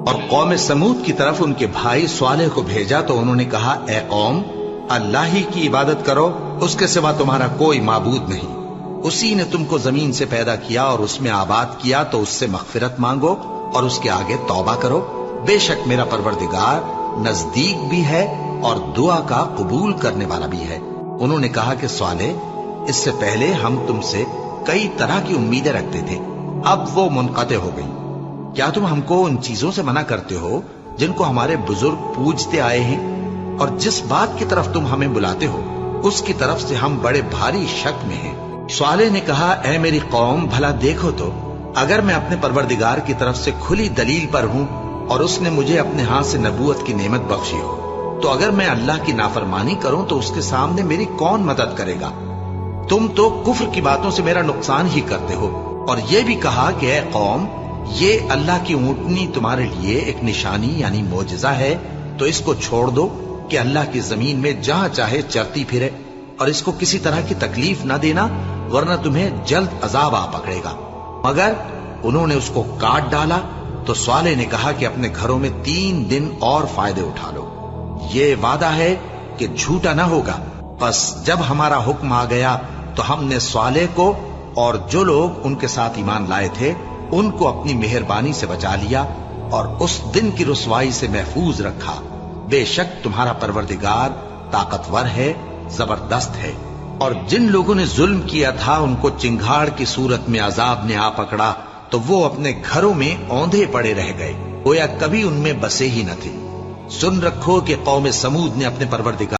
اور قوم سمود کی طرف ان کے بھائی صالح کو بھیجا تو انہوں نے کہا، اے قوم، اللہ ہی کی عبادت کرو، اس کے سوا تمہارا کوئی معبود نہیں۔ اسی نے تم کو زمین سے پیدا کیا اور اس میں آباد کیا، تو اس سے مغفرت مانگو اور اس کے آگے توبہ کرو۔ بے شک میرا پروردگار نزدیک بھی ہے اور دعا کا قبول کرنے والا بھی ہے۔ انہوں نے کہا کہ صالح، اس سے پہلے ہم تم سے کئی طرح کی امیدیں رکھتے تھے، اب وہ منقطع ہو گئی۔ کیا تم ہم کو ان چیزوں سے منع کرتے ہو جن کو ہمارے بزرگ پوجتے آئے ہیں؟ اور جس بات کی طرف تم ہمیں بلاتے ہو اس کی طرف سے ہم بڑے بھاری شک میں ہیں۔ صالح نے کہا، اے میری قوم، بھلا دیکھو تو، اگر میں اپنے پروردگار کی طرف سے کھلی دلیل پر ہوں اور اس نے مجھے اپنے ہاتھ سے نبوت کی نعمت بخشی ہو، تو اگر میں اللہ کی نافرمانی کروں تو اس کے سامنے میری کون مدد کرے گا؟ تم تو کفر کی باتوں سے میرا نقصان ہی کرتے ہو۔ اور یہ بھی کہا کہ اے قوم، یہ اللہ کی اونٹنی تمہارے لیے ایک نشانی یعنی معجزہ ہے، تو اس کو چھوڑ دو کہ اللہ کی زمین میں جہاں چاہے چرتی پھرے، اور اس کو کسی طرح کی تکلیف نہ دینا، ورنہ تمہیں جلد عذاب آ پکڑے گا۔ مگر انہوں نے اس کو کاٹ ڈالا۔ تو صالح نے کہا کہ اپنے گھروں میں 3 دن اور فائدے اٹھا لو، یہ وعدہ ہے کہ جھوٹا نہ ہوگا۔ پس جب ہمارا حکم آ گیا تو ہم نے صالح کو اور جو لوگ ان کے ساتھ ایمان لائے تھے ان کو اپنی مہربانی سے بچا لیا اور اس دن کی رسوائی سے محفوظ رکھا۔ بے شک تمہارا پروردگار طاقتور ہے، زبردست ہے۔ اور جن لوگوں نے ظلم کیا تھا ان کو چنگھاڑ کی صورت میں عذاب نے آ پکڑا تو وہ اپنے گھروں میں اوندھے پڑے رہ گئے، گویا کبھی ان میں بسے ہی نہ تھے۔ سن رکھو کہ قوم سمود نے اپنے پروردگار